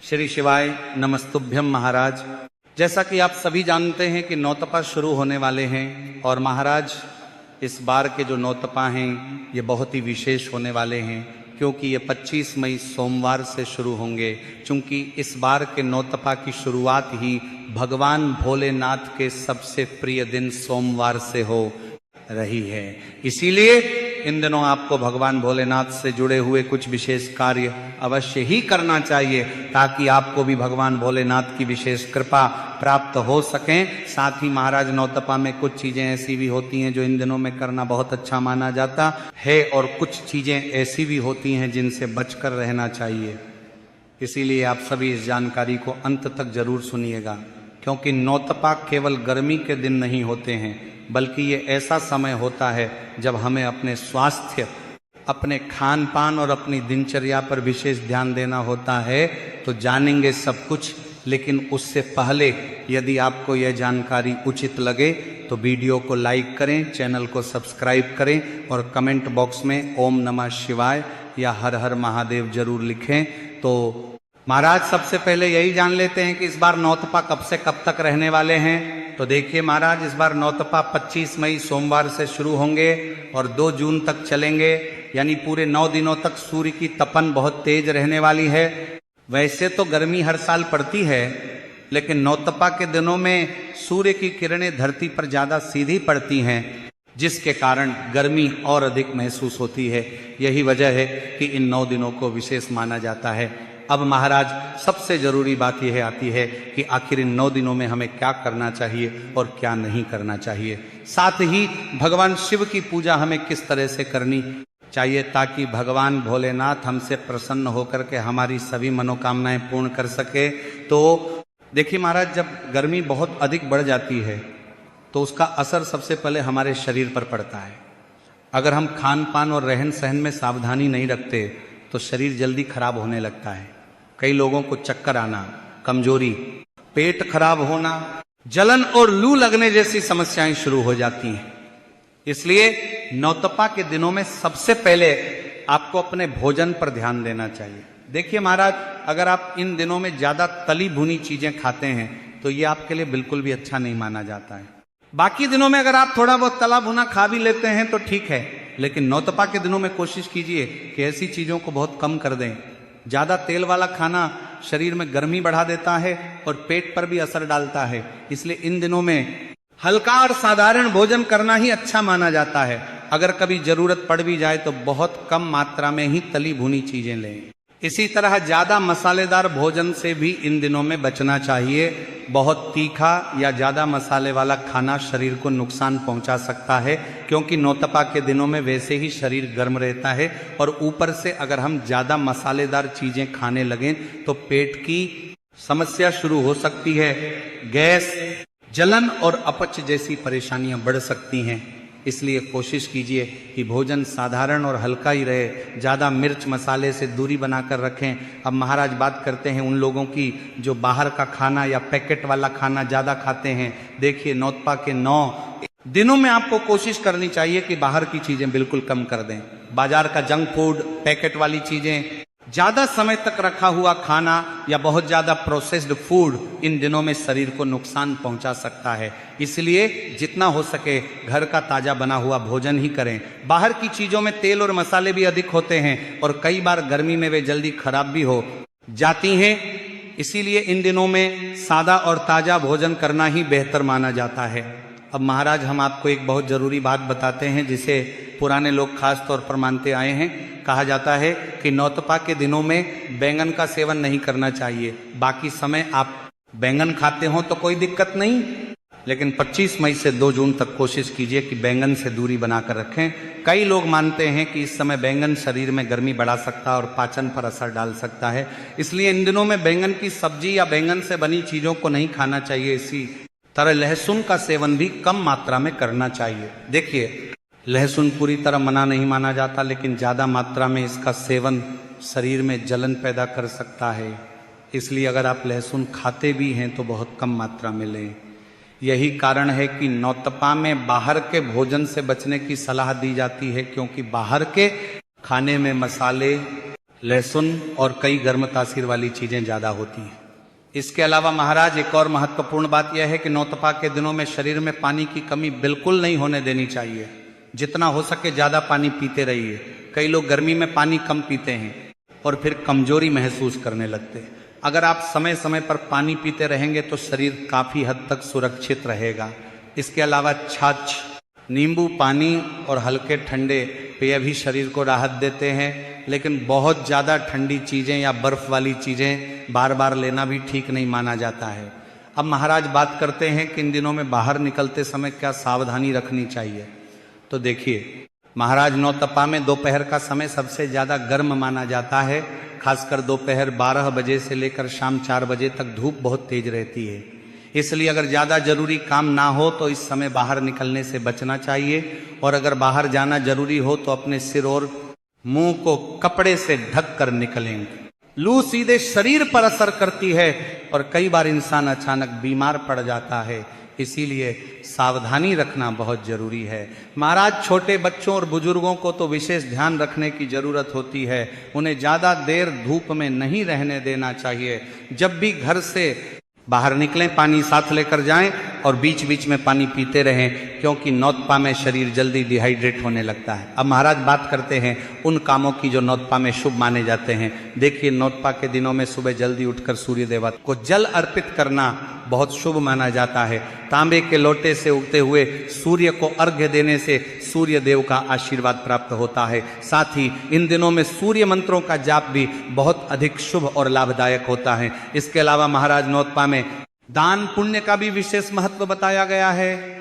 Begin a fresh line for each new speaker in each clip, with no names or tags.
श्री शिवाय नमस्तुभ्यम महाराज। जैसा कि आप सभी जानते हैं कि नौतपा शुरू होने वाले हैं और महाराज इस बार के जो नौतपा हैं ये बहुत ही विशेष होने वाले हैं, क्योंकि ये 25 मई सोमवार से शुरू होंगे। चूंकि इस बार के नौतपा की शुरुआत ही भगवान भोलेनाथ के सबसे प्रिय दिन सोमवार से हो रही है, इसीलिए इन दिनों आपको भगवान भोलेनाथ से जुड़े हुए कुछ विशेष कार्य अवश्य ही करना चाहिए, ताकि आपको भी भगवान भोलेनाथ की विशेष कृपा प्राप्त हो सकें। साथ ही महाराज नौतपा में कुछ चीजें ऐसी भी होती हैं जो इन दिनों में करना बहुत अच्छा माना जाता है, और कुछ चीजें ऐसी भी होती हैं जिनसे बचकर रहना चाहिए। इसीलिए आप सभी इस जानकारी को अंत तक जरूर सुनिएगा, क्योंकि नौतपा केवल गर्मी के दिन नहीं होते हैं, बल्कि ये ऐसा समय होता है जब हमें अपने स्वास्थ्य, अपने खान पान और अपनी दिनचर्या पर विशेष ध्यान देना होता है। तो जानेंगे सब कुछ, लेकिन उससे पहले यदि आपको यह जानकारी उचित लगे तो वीडियो को लाइक करें, चैनल को सब्सक्राइब करें और कमेंट बॉक्स में ओम नमः शिवाय या हर हर महादेव जरूर लिखें। तो महाराज सबसे पहले यही जान लेते हैं कि इस बार नौतपा कब से कब तक रहने वाले हैं। तो देखिए महाराज, इस बार नौतपा 25 मई सोमवार से शुरू होंगे और 2 जून तक चलेंगे, यानी पूरे 9 दिनों तक सूर्य की तपन बहुत तेज रहने वाली है। वैसे तो गर्मी हर साल पड़ती है, लेकिन नौतपा के दिनों में सूर्य की किरणें धरती पर ज्यादा सीधी पड़ती हैं, जिसके कारण गर्मी और अधिक महसूस होती है। यही वजह है कि इन 9 दिनों को विशेष माना जाता है। अब महाराज सबसे जरूरी बात यह आती है कि आखिर इन 9 दिनों में हमें क्या करना चाहिए और क्या नहीं करना चाहिए। साथ ही भगवान शिव की पूजा हमें किस तरह से करनी चाहिए, ताकि भगवान भोलेनाथ हमसे प्रसन्न होकर के हमारी सभी मनोकामनाएं पूर्ण कर सके। तो देखिए महाराज, जब गर्मी बहुत अधिक बढ़ जाती है तो उसका असर सबसे पहले हमारे शरीर पर पड़ता है। अगर हम खान पान और रहन सहन में सावधानी नहीं रखते तो शरीर जल्दी खराब होने लगता है। कई लोगों को चक्कर आना, कमजोरी, पेट खराब होना, जलन और लू लगने जैसी समस्याएं शुरू हो जाती हैं। इसलिए नौतपा के दिनों में सबसे पहले आपको अपने भोजन पर ध्यान देना चाहिए। देखिए महाराज, अगर आप इन दिनों में ज्यादा तली भुनी चीजें खाते हैं तो ये आपके लिए बिल्कुल भी अच्छा नहीं माना जाता है। बाकी दिनों में अगर आप थोड़ा बहुत तला भुना खा भी लेते हैं तो ठीक है, लेकिन नौतपा के दिनों में कोशिश कीजिए कि ऐसी चीजों को बहुत कम कर दें। ज्यादा तेल वाला खाना शरीर में गर्मी बढ़ा देता है और पेट पर भी असर डालता है। इसलिए इन दिनों में हल्का और साधारण भोजन करना ही अच्छा माना जाता है। अगर कभी जरूरत पड़ भी जाए तो बहुत कम मात्रा में ही तली भुनी चीजें लें। इसी तरह ज्यादा मसालेदार भोजन से भी इन दिनों में बचना चाहिए। बहुत तीखा या ज्यादा मसाले वाला खाना शरीर को नुकसान पहुंचा सकता है, क्योंकि नौतपा के दिनों में वैसे ही शरीर गर्म रहता है और ऊपर से अगर हम ज्यादा मसालेदार चीजें खाने लगें तो पेट की समस्या शुरू हो सकती है। गैस, जलन और अपच जैसी परेशानियां बढ़ सकती हैं। इसलिए कोशिश कीजिए कि भोजन साधारण और हल्का ही रहे, ज़्यादा मिर्च मसाले से दूरी बनाकर रखें। अब महाराज बात करते हैं उन लोगों की जो बाहर का खाना या पैकेट वाला खाना ज़्यादा खाते हैं। देखिए, नौतपा के 9 दिनों में आपको कोशिश करनी चाहिए कि बाहर की चीज़ें बिल्कुल कम कर दें। बाजार का जंक फूड, पैकेट वाली चीज़ें, ज्यादा समय तक रखा हुआ खाना या बहुत ज्यादा प्रोसेस्ड फूड इन दिनों में शरीर को नुकसान पहुंचा सकता है। इसलिए जितना हो सके घर का ताजा बना हुआ भोजन ही करें। बाहर की चीजों में तेल और मसाले भी अधिक होते हैं और कई बार गर्मी में वे जल्दी खराब भी हो जाती हैं। इसीलिए इन दिनों में सादा और ताजा भोजन करना ही बेहतर माना जाता है। अब महाराज हम आपको एक बहुत जरूरी बात बताते हैं, जिसे पुराने लोग खास तौर पर मानते आए हैं। कहा जाता है कि नौतपा के दिनों में बैंगन का सेवन नहीं करना चाहिए। बाकी समय आप बैंगन खाते हो तो कोई दिक्कत नहीं, लेकिन 25 मई से 2 जून तक कोशिश कीजिए कि बैंगन से दूरी बनाकर रखें। कई लोग मानते हैं कि इस समय बैंगन शरीर में गर्मी बढ़ा सकता है और पाचन पर असर डाल सकता है। इसलिए इन दिनों में बैंगन की सब्जी या बैंगन से बनी चीजों को नहीं खाना चाहिए। इसी तरह लहसुन का सेवन भी कम मात्रा में करना चाहिए। देखिए, लहसुन पूरी तरह मना नहीं माना जाता, लेकिन ज़्यादा मात्रा में इसका सेवन शरीर में जलन पैदा कर सकता है। इसलिए अगर आप लहसुन खाते भी हैं तो बहुत कम मात्रा में लें। यही कारण है कि नौतपा में बाहर के भोजन से बचने की सलाह दी जाती है, क्योंकि बाहर के खाने में मसाले लहसुन और कई गर्म तासीर वाली चीजें ज्यादा होती हैं। इसके अलावा महाराज एक और महत्वपूर्ण बात यह है कि नौतपा के दिनों में शरीर में पानी की कमी बिल्कुल नहीं होने देनी चाहिए। जितना हो सके ज्यादा पानी पीते रहिए। कई लोग गर्मी में पानी कम पीते हैं और फिर कमजोरी महसूस करने लगते हैं। अगर आप समय समय पर पानी पीते रहेंगे तो शरीर काफी हद तक सुरक्षित रहेगा। इसके अलावा छाछ, नींबू पानी और हल्के ठंडे पेय भी शरीर को राहत देते हैं, लेकिन बहुत ज़्यादा ठंडी चीज़ें या बर्फ़ वाली चीज़ें बार बार लेना भी ठीक नहीं माना जाता है। अब महाराज बात करते हैं कि इन दिनों में बाहर निकलते समय क्या सावधानी रखनी चाहिए। तो देखिए महाराज, नौतपा में दोपहर का समय सबसे ज़्यादा गर्म माना जाता है। खासकर दोपहर 12 बजे से लेकर शाम 4 बजे तक धूप बहुत तेज रहती है। इसलिए अगर ज़्यादा जरूरी काम ना हो तो इस समय बाहर निकलने से बचना चाहिए, और अगर बाहर जाना जरूरी हो तो अपने सिर और मुंह को कपड़े से ढक कर निकलेंगे। लू सीधे शरीर पर असर करती है और कई बार इंसान अचानक बीमार पड़ जाता है, इसीलिए सावधानी रखना बहुत जरूरी है। महाराज, छोटे बच्चों और बुजुर्गों को तो विशेष ध्यान रखने की जरूरत होती है। उन्हें ज़्यादा देर धूप में नहीं रहने देना चाहिए। जब भी घर से बाहर निकलें पानी साथ लेकर जाएं और बीच बीच में पानी पीते रहें, क्योंकि नौतपा में शरीर जल्दी डिहाइड्रेट होने लगता है। अब महाराज बात करते हैं उन कामों की जो नौतपा में शुभ माने जाते हैं। देखिए, नौतपा के दिनों में सुबह जल्दी उठकर सूर्य देवता को जल अर्पित करना बहुत शुभ माना जाता है। तांबे के लोटे से उगते हुए सूर्य को अर्घ्य देने से सूर्य देव का आशीर्वाद प्राप्त होता है। साथ ही इन दिनों में सूर्य मंत्रों का जाप भी बहुत अधिक शुभ और लाभदायक होता है। इसके अलावा महाराज, नौतपा में दान पुण्य का भी विशेष महत्व बताया गया है।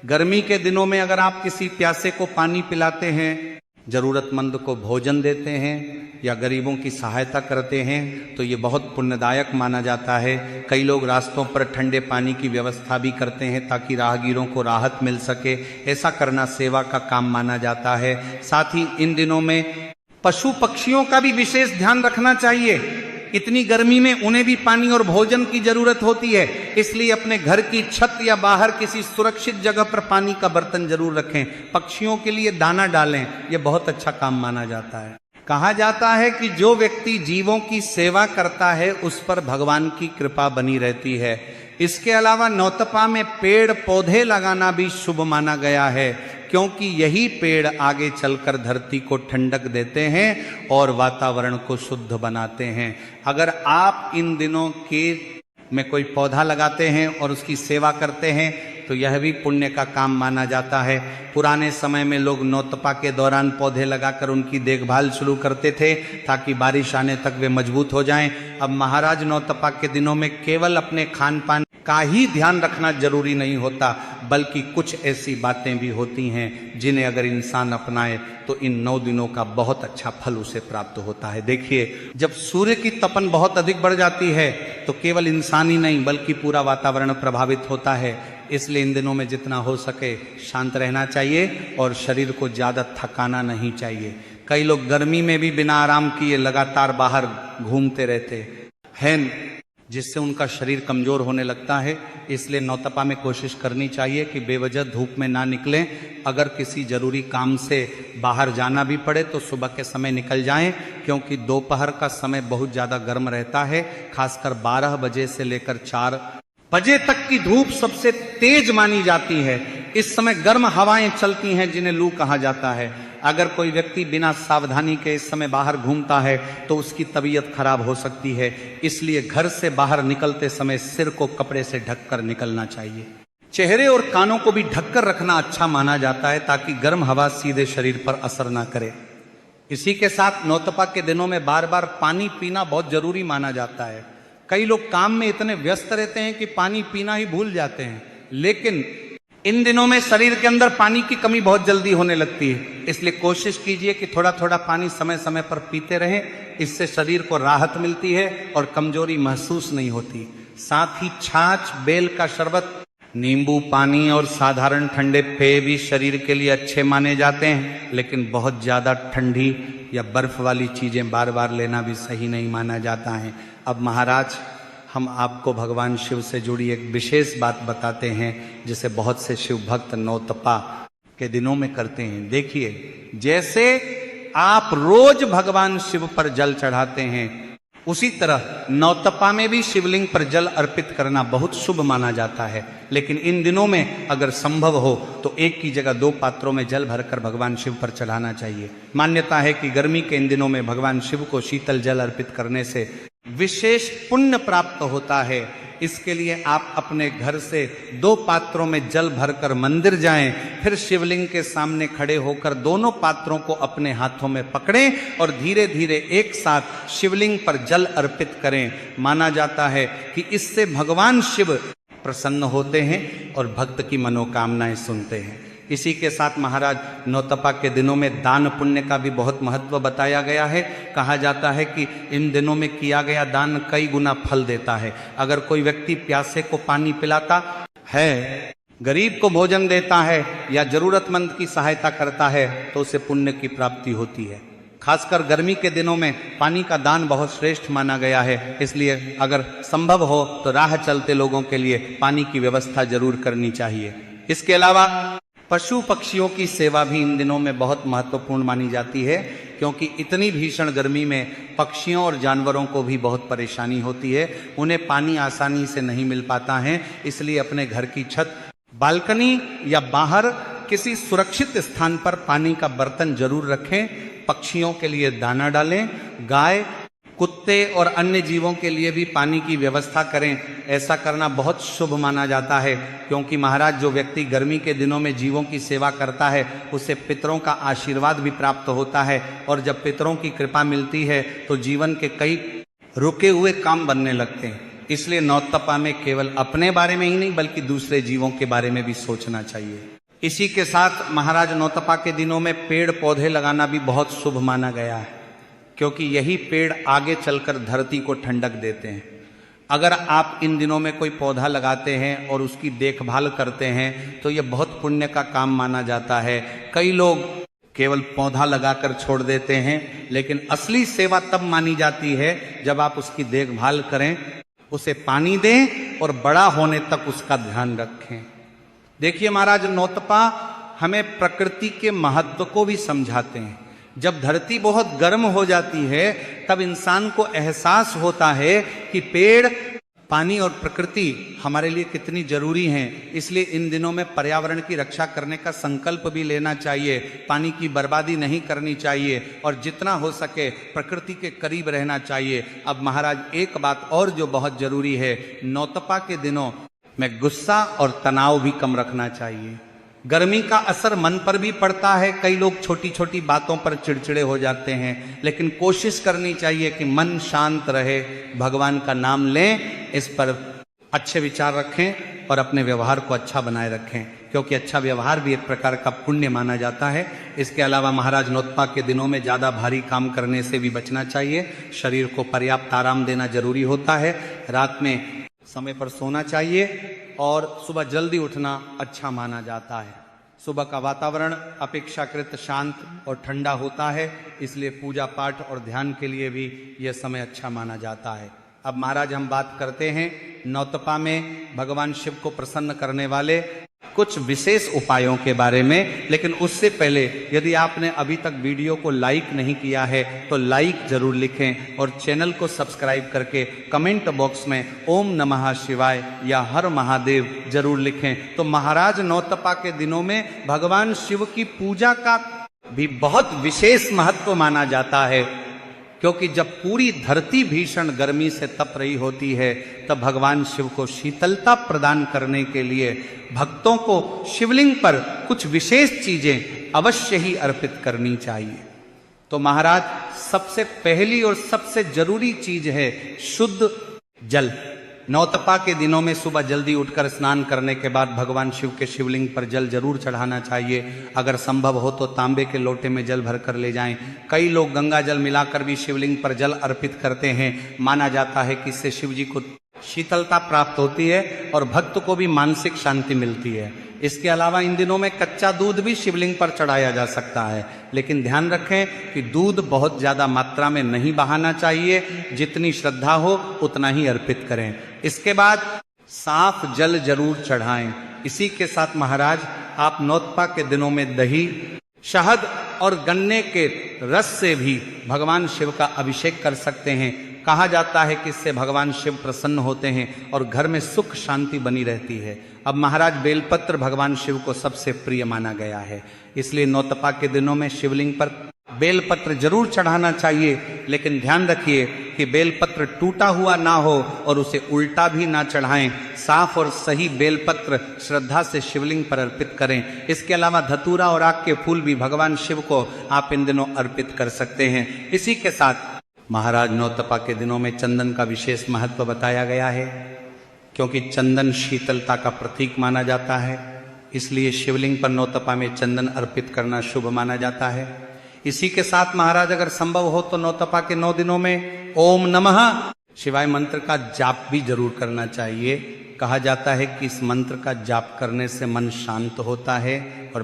गर्मी के दिनों में अगर आप किसी प्यासे को पानी पिलाते हैं, जरूरतमंद को भोजन देते हैं या गरीबों की सहायता करते हैं तो ये बहुत पुण्यदायक माना जाता है। कई लोग रास्तों पर ठंडे पानी की व्यवस्था भी करते हैं ताकि राहगीरों को राहत मिल सके। ऐसा करना सेवा का काम माना जाता है। साथ ही इन दिनों में पशु पक्षियों का भी विशेष ध्यान रखना चाहिए। इतनी गर्मी में उन्हें भी पानी और भोजन की जरूरत होती है, इसलिए अपने घर की छत या बाहर किसी सुरक्षित जगह पर पानी का बर्तन जरूर रखें। पक्षियों के लिए दाना डालें, यह बहुत अच्छा काम माना जाता है। कहा जाता है कि जो व्यक्ति जीवों की सेवा करता है उस पर भगवान की कृपा बनी रहती है। इसके अलावा नौतपा में पेड़ पौधे लगाना भी शुभ माना गया है, क्योंकि यही पेड़ आगे चलकर धरती को ठंडक देते हैं और वातावरण को शुद्ध बनाते हैं। अगर आप इन दिनों के में कोई पौधा लगाते हैं और उसकी सेवा करते हैं तो यह भी पुण्य का काम माना जाता है। पुराने समय में लोग नौतपा के दौरान पौधे लगाकर उनकी देखभाल शुरू करते थे ताकि बारिश आने तक वे मजबूत हो जाएं। अब महाराज, नौतपा के दिनों में केवल अपने खान पान का ही ध्यान रखना जरूरी नहीं होता, बल्कि कुछ ऐसी बातें भी होती हैं जिन्हें अगर इंसान अपनाए तो इन 9 दिनों का बहुत अच्छा फल उसे प्राप्त होता है। देखिए, जब सूर्य की तपन बहुत अधिक बढ़ जाती है तो केवल इंसान ही नहीं बल्कि पूरा वातावरण प्रभावित होता है। इसलिए इन दिनों में जितना हो सके शांत रहना चाहिए और शरीर को ज़्यादा थकाना नहीं चाहिए। कई लोग गर्मी में भी बिना आराम किए लगातार बाहर घूमते रहते हैं, जिससे उनका शरीर कमजोर होने लगता है। इसलिए नौतपा में कोशिश करनी चाहिए कि बेवजह धूप में ना निकलें। अगर किसी जरूरी काम से बाहर जाना भी पड़े तो सुबह के समय निकल जाएं, क्योंकि दोपहर का समय बहुत ज़्यादा गर्म रहता है। खासकर 12 बजे से लेकर 4 बजे तक की धूप सबसे तेज मानी जाती है। इस समय गर्म हवाएं चलती हैं जिन्हें लू कहा जाता है। अगर कोई व्यक्ति बिना सावधानी के इस समय बाहर घूमता है तो उसकी तबीयत खराब हो सकती है। इसलिए घर से बाहर निकलते समय सिर को कपड़े से ढककर निकलना चाहिए। चेहरे और कानों को भी ढककर रखना अच्छा माना जाता है ताकि गर्म हवा सीधे शरीर पर असर ना करे। इसी के साथ नौतपा के दिनों में बार बार पानी पीना बहुत जरूरी माना जाता है। कई लोग काम में इतने व्यस्त रहते हैं कि पानी पीना ही भूल जाते हैं, लेकिन इन दिनों में शरीर के अंदर पानी की कमी बहुत जल्दी होने लगती है। इसलिए कोशिश कीजिए कि थोड़ा थोड़ा पानी समय समय पर पीते रहें। इससे शरीर को राहत मिलती है और कमजोरी महसूस नहीं होती। साथ ही छाछ, बेल का शरबत, नींबू पानी और साधारण ठंडे पेय भी शरीर के लिए अच्छे माने जाते हैं, लेकिन बहुत ज़्यादा ठंडी या बर्फ वाली चीज़ें बार बार लेना भी सही नहीं माना जाता है। अब महाराज, हम आपको भगवान शिव से जुड़ी एक विशेष बात बताते हैं जिसे बहुत से शिव भक्त नौतपा के दिनों में करते हैं। देखिए, जैसे आप रोज भगवान शिव पर जल चढ़ाते हैं, उसी तरह नौतपा में भी शिवलिंग पर जल अर्पित करना बहुत शुभ माना जाता है। लेकिन इन दिनों में अगर संभव हो तो एक की जगह 2 पात्रों में जल भरकर भगवान शिव पर चढ़ाना चाहिए। मान्यता है कि गर्मी के इन दिनों में भगवान शिव को शीतल जल अर्पित करने से विशेष पुण्य प्राप्त होता है। इसके लिए आप अपने घर से 2 पात्रों में जल भरकर मंदिर जाएं, फिर शिवलिंग के सामने खड़े होकर दोनों पात्रों को अपने हाथों में पकड़ें और धीरे धीरे एक साथ शिवलिंग पर जल अर्पित करें। माना जाता है कि इससे भगवान शिव प्रसन्न होते हैं और भक्त की मनोकामनाएं सुनते हैं। इसी के साथ महाराज नौतपा के दिनों में दान पुण्य का भी बहुत महत्व बताया गया है। कहा जाता है कि इन दिनों में किया गया दान कई गुना फल देता है। अगर कोई व्यक्ति प्यासे को पानी पिलाता है, गरीब को भोजन देता है या जरूरतमंद की सहायता करता है तो उसे पुण्य की प्राप्ति होती है। खासकर गर्मी के दिनों में पानी का दान बहुत श्रेष्ठ माना गया है। इसलिए अगर संभव हो तो राह चलते लोगों के लिए पानी की व्यवस्था जरूर करनी चाहिए। इसके अलावा पशु पक्षियों की सेवा भी इन दिनों में बहुत महत्वपूर्ण मानी जाती है, क्योंकि इतनी भीषण गर्मी में पक्षियों और जानवरों को भी बहुत परेशानी होती है। उन्हें पानी आसानी से नहीं मिल पाता है, इसलिए अपने घर की छत, बालकनी या बाहर किसी सुरक्षित स्थान पर पानी का बर्तन जरूर रखें। पक्षियों के लिए दाना डालें, गाय, कुत्ते और अन्य जीवों के लिए भी पानी की व्यवस्था करें। ऐसा करना बहुत शुभ माना जाता है, क्योंकि महाराज जो व्यक्ति गर्मी के दिनों में जीवों की सेवा करता है उसे पितरों का आशीर्वाद भी प्राप्त होता है, और जब पितरों की कृपा मिलती है तो जीवन के कई रुके हुए काम बनने लगते हैं। इसलिए नौतपा में केवल अपने बारे में ही नहीं बल्कि दूसरे जीवों के बारे में भी सोचना चाहिए। इसी के साथ महाराज नौतपा के दिनों में पेड़ पौधे लगाना भी बहुत शुभ माना गया है, क्योंकि यही पेड़ आगे चलकर धरती को ठंडक देते हैं। अगर आप इन दिनों में कोई पौधा लगाते हैं और उसकी देखभाल करते हैं तो यह बहुत पुण्य का काम माना जाता है। कई लोग केवल पौधा लगाकर छोड़ देते हैं, लेकिन असली सेवा तब मानी जाती है जब आप उसकी देखभाल करें, उसे पानी दें और बड़ा होने तक उसका ध्यान रखें। देखिए महाराज नौतपा हमें प्रकृति के महत्व को भी समझाते हैं। जब धरती बहुत गर्म हो जाती है तब इंसान को एहसास होता है कि पेड़, पानी और प्रकृति हमारे लिए कितनी जरूरी हैं। इसलिए इन दिनों में पर्यावरण की रक्षा करने का संकल्प भी लेना चाहिए, पानी की बर्बादी नहीं करनी चाहिए और जितना हो सके प्रकृति के करीब रहना चाहिए। अब महाराज एक बात और जो बहुत जरूरी है, नौतपा के दिनों में गुस्सा और तनाव भी कम रखना चाहिए। गर्मी का असर मन पर भी पड़ता है, कई लोग छोटी छोटी बातों पर चिड़चिड़े हो जाते हैं, लेकिन कोशिश करनी चाहिए कि मन शांत रहे, भगवान का नाम लें, इस पर अच्छे विचार रखें और अपने व्यवहार को अच्छा बनाए रखें, क्योंकि अच्छा व्यवहार भी एक प्रकार का पुण्य माना जाता है। इसके अलावा महाराज नौतपा के दिनों में ज़्यादा भारी काम करने से भी बचना चाहिए। शरीर को पर्याप्त आराम देना जरूरी होता है। रात में समय पर सोना चाहिए और सुबह जल्दी उठना अच्छा माना जाता है। सुबह का वातावरण अपेक्षाकृत शांत और ठंडा होता है, इसलिए पूजा पाठ और ध्यान के लिए भी यह समय अच्छा माना जाता है। अब महाराज हम बात करते हैं नौतपा में भगवान शिव को प्रसन्न करने वाले कुछ विशेष उपायों के बारे में। लेकिन उससे पहले यदि आपने अभी तक वीडियो को लाइक नहीं किया है तो लाइक जरूर लिखें और चैनल को सब्सक्राइब करके कमेंट बॉक्स में ओम नमः शिवाय या हर महादेव जरूर लिखें। तो महाराज नौतपा के दिनों में भगवान शिव की पूजा का भी बहुत विशेष महत्व माना जाता है, क्योंकि जब पूरी धरती भीषण गर्मी से तप रही होती है तब भगवान शिव को शीतलता प्रदान करने के लिए भक्तों को शिवलिंग पर कुछ विशेष चीजें अवश्य ही अर्पित करनी चाहिए। तो महाराज सबसे पहली और सबसे जरूरी चीज है शुद्ध जल। नौतपा के दिनों में सुबह जल्दी उठकर स्नान करने के बाद भगवान शिव के शिवलिंग पर जल जरूर चढ़ाना चाहिए। अगर संभव हो तो तांबे के लोटे में जल भरकर ले जाएं। कई लोग गंगा जल मिलाकर भी शिवलिंग पर जल अर्पित करते हैं। माना जाता है कि इससे शिव जी को शीतलता प्राप्त होती है और भक्त को भी मानसिक शांति मिलती है। इसके अलावा इन दिनों में कच्चा दूध भी शिवलिंग पर चढ़ाया जा सकता है, लेकिन ध्यान रखें कि दूध बहुत ज्यादा मात्रा में नहीं बहाना चाहिए, जितनी श्रद्धा हो उतना ही अर्पित करें। इसके बाद साफ जल जरूर चढ़ाएं। इसी के साथ महाराज आप नौतपा के दिनों में दही, शहद और गन्ने के रस से भी भगवान शिव का अभिषेक कर सकते हैं। कहा जाता है कि इससे भगवान शिव प्रसन्न होते हैं और घर में सुख शांति बनी रहती है। अब महाराज बेलपत्र भगवान शिव को सबसे प्रिय माना गया है, इसलिए नौतपा के दिनों में शिवलिंग पर बेलपत्र जरूर चढ़ाना चाहिए, लेकिन ध्यान रखिए कि बेलपत्र टूटा हुआ ना हो और उसे उल्टा भी ना चढ़ाएं। साफ और सही बेलपत्र श्रद्धा से शिवलिंग पर अर्पित करें। इसके अलावा धतूरा और आक के फूल भी भगवान शिव को आप इन दिनों अर्पित कर सकते हैं। इसी के साथ महाराज नौतपा के दिनों में चंदन का विशेष महत्व बताया गया है, क्योंकि चंदन शीतलता का प्रतीक माना जाता है, इसलिए शिवलिंग पर नौतपा में चंदन अर्पित करना शुभ माना जाता है। इसी के साथ महाराज अगर संभव हो तो नौतपा के 9 दिनों में ओम नमः शिवाय मंत्र का जाप भी जरूर करना चाहिए। कहा जाता है कि इस मंत्र का जाप करने से मन शांत होता है और